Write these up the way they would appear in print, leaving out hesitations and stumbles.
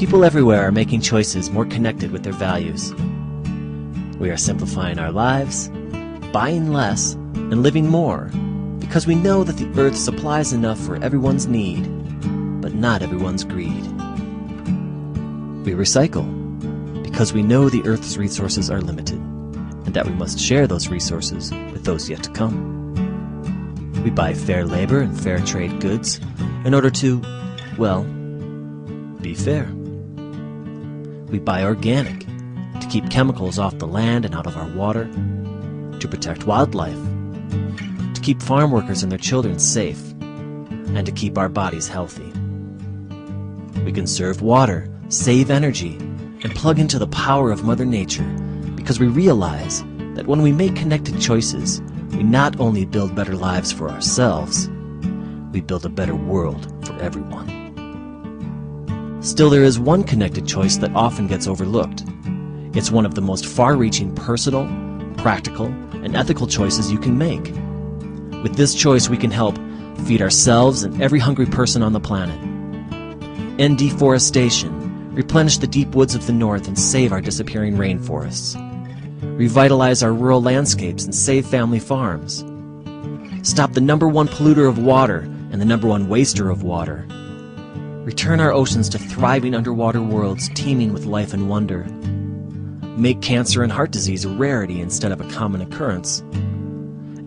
People everywhere are making choices more connected with their values. We are simplifying our lives, buying less, and living more, because we know that the earth supplies enough for everyone's need, but not everyone's greed. We recycle, because we know the earth's resources are limited, and that we must share those resources with those yet to come. We buy fair labor and fair trade goods in order to, well, be fair. We buy organic to keep chemicals off the land and out of our water, to protect wildlife, to keep farm workers and their children safe, and to keep our bodies healthy. We conserve water, save energy, and plug into the power of Mother Nature because we realize that when we make connected choices, we not only build better lives for ourselves, we build a better world for everyone. Still, there is one connected choice that often gets overlooked. It's one of the most far-reaching personal, practical, and ethical choices you can make. With this choice, we can help feed ourselves and every hungry person on the planet, end deforestation, replenish the deep woods of the north and save our disappearing rainforests, revitalize our rural landscapes and save family farms, stop the #1 polluter of water and the #1 waster of water, return our oceans to thriving underwater worlds teeming with life and wonder, make cancer and heart disease a rarity instead of a common occurrence,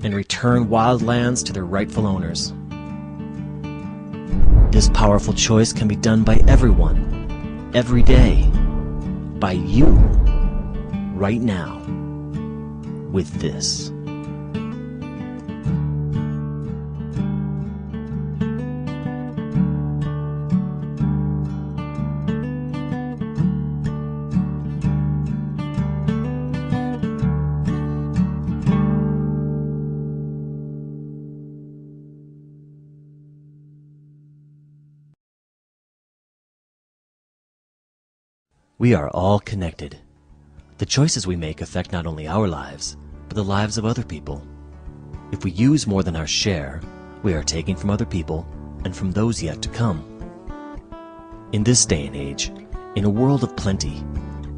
and return wild lands to their rightful owners. This powerful choice can be done by everyone, every day, by you, right now, with this. We are all connected. The choices we make affect not only our lives, but the lives of other people. If we use more than our share, we are taking from other people and from those yet to come. In this day and age, in a world of plenty,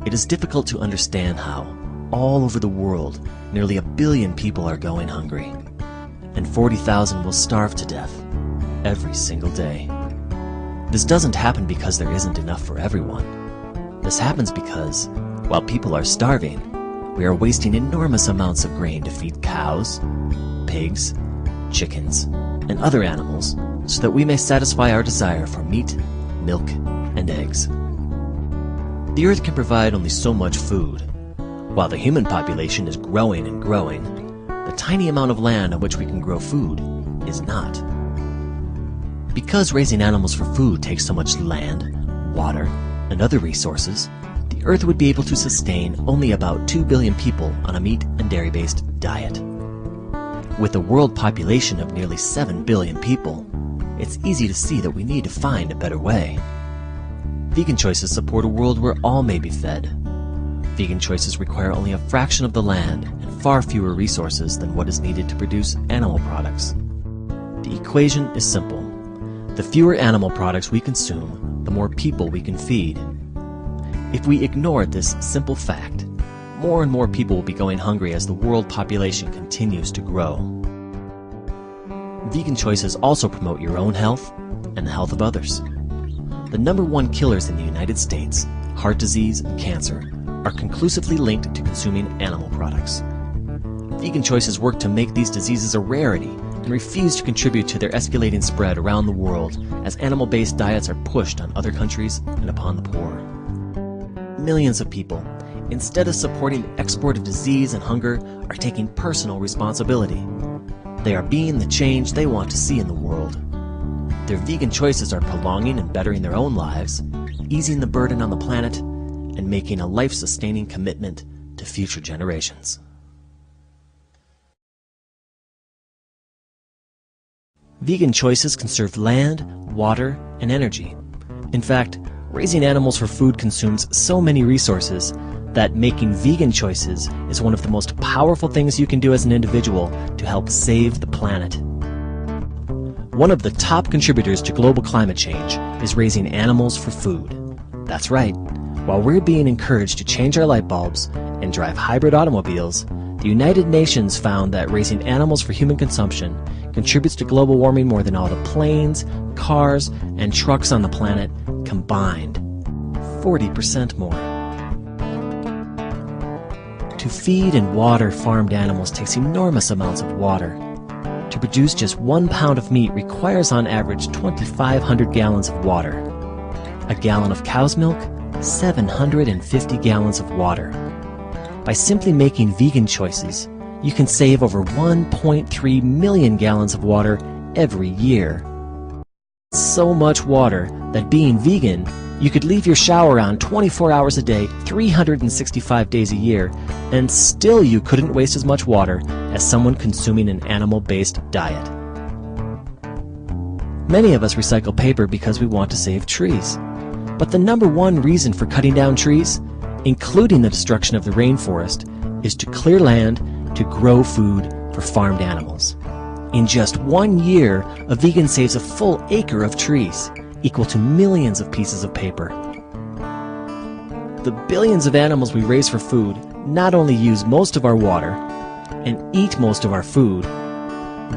it is difficult to understand how, all over the world, nearly 1 billion people are going hungry, and 40,000 will starve to death every single day. This doesn't happen because there isn't enough for everyone. This happens because, while people are starving, we are wasting enormous amounts of grain to feed cows, pigs, chickens, and other animals so that we may satisfy our desire for meat, milk, and eggs. The earth can provide only so much food. While the human population is growing and growing, the tiny amount of land on which we can grow food is not. Because raising animals for food takes so much land, water, and other resources, the earth would be able to sustain only about 2 billion people on a meat and dairy-based diet. With a world population of nearly 7 billion people, it's easy to see that we need to find a better way. Vegan choices support a world where all may be fed. Vegan choices require only a fraction of the land and far fewer resources than what is needed to produce animal products. The equation is simple. The fewer animal products we consume, the more people we can feed. If we ignore this simple fact, more and more people will be going hungry as the world population continues to grow. Vegan choices also promote your own health and the health of others. The #1 killers in the United States, heart disease and cancer, are conclusively linked to consuming animal products. Vegan choices work to make these diseases a rarity and refuse to contribute to their escalating spread around the world as animal-based diets are pushed on other countries and upon the poor. Millions of people, instead of supporting the export of disease and hunger, are taking personal responsibility. They are being the change they want to see in the world. Their vegan choices are prolonging and bettering their own lives, easing the burden on the planet, and making a life-sustaining commitment to future generations. Vegan choices conserve land, water, and energy. In fact, raising animals for food consumes so many resources that making vegan choices is one of the most powerful things you can do as an individual to help save the planet. One of the top contributors to global climate change is raising animals for food. That's right. While we're being encouraged to change our light bulbs and drive hybrid automobiles, the United Nations found that raising animals for human consumption contributes to global warming more than all the planes, cars, and trucks on the planet combined. 40% more. To feed and water farmed animals takes enormous amounts of water. To produce just 1 pound of meat requires on average 2,500 gallons of water. A gallon of cow's milk, 750 gallons of water. By simply making vegan choices, you can save over 1.3 million gallons of water every year. So much water that being vegan, you could leave your shower on 24 hours a day, 365 days a year, and still you couldn't waste as much water as someone consuming an animal-based diet. Many of us recycle paper because we want to save trees. But the number one reason for cutting down trees, including the destruction of the rainforest, is to clear land to grow food for farmed animals. In just 1 year, a vegan saves a full acre of trees, equal to millions of pieces of paper. The billions of animals we raise for food not only use most of our water and eat most of our food,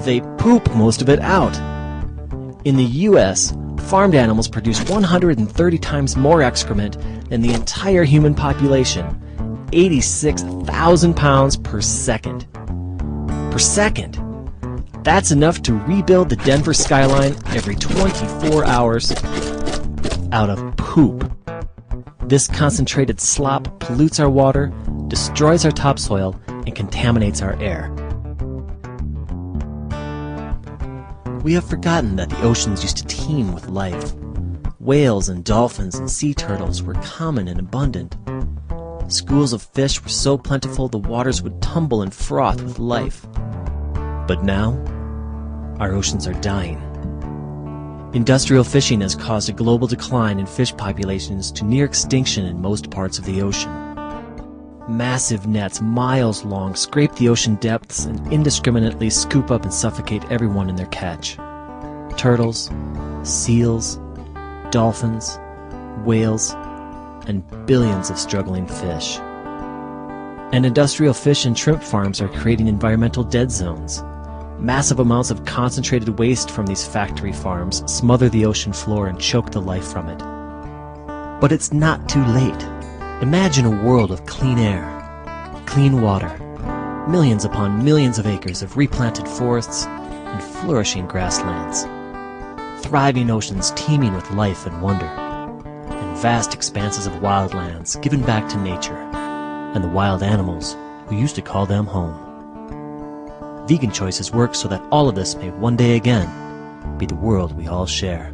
they poop most of it out. In the US, farmed animals produce 130 times more excrement than the entire human population, 86,000 pounds per second. Per second! That's enough to rebuild the Denver skyline every 24 hours out of poop. This concentrated slop pollutes our water, destroys our topsoil, and contaminates our air. We have forgotten that the oceans used to teem with life. Whales and dolphins and sea turtles were common and abundant. Schools of fish were so plentiful the waters would tumble and froth with life. But now, our oceans are dying. Industrial fishing has caused a global decline in fish populations to near extinction in most parts of the ocean. Massive nets miles long scrape the ocean depths and indiscriminately scoop up and suffocate everyone in their catch. Turtles, seals, dolphins, whales, and billions of struggling fish. And industrial fish and shrimp farms are creating environmental dead zones. Massive amounts of concentrated waste from these factory farms smother the ocean floor and choke the life from it. But it's not too late. Imagine a world of clean air, clean water, millions upon millions of acres of replanted forests and flourishing grasslands, thriving oceans teeming with life and wonder, and vast expanses of wildlands given back to nature and the wild animals who used to call them home. Vegan choices work so that all of this may one day again be the world we all share.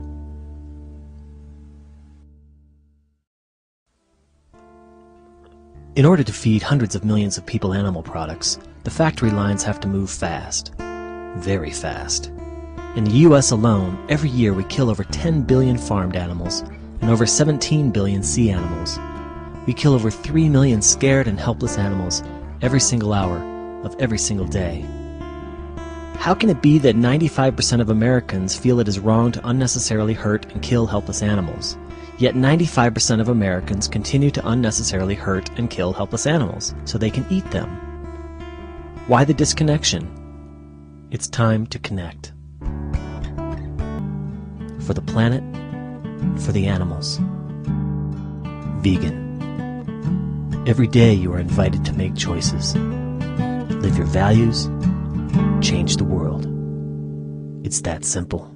In order to feed hundreds of millions of people animal products, the factory lines have to move fast. Very fast. In the US alone, every year we kill over 10 billion farmed animals and over 17 billion sea animals. We kill over 3 million scared and helpless animals every single hour of every single day. How can it be that 95% of Americans feel it is wrong to unnecessarily hurt and kill helpless animals, yet 95% of Americans continue to unnecessarily hurt and kill helpless animals so they can eat them? Why the disconnection? It's time to connect. For the planet, for the animals. Vegan. Every day you are invited to make choices. Live your values. Change the world. It's that simple.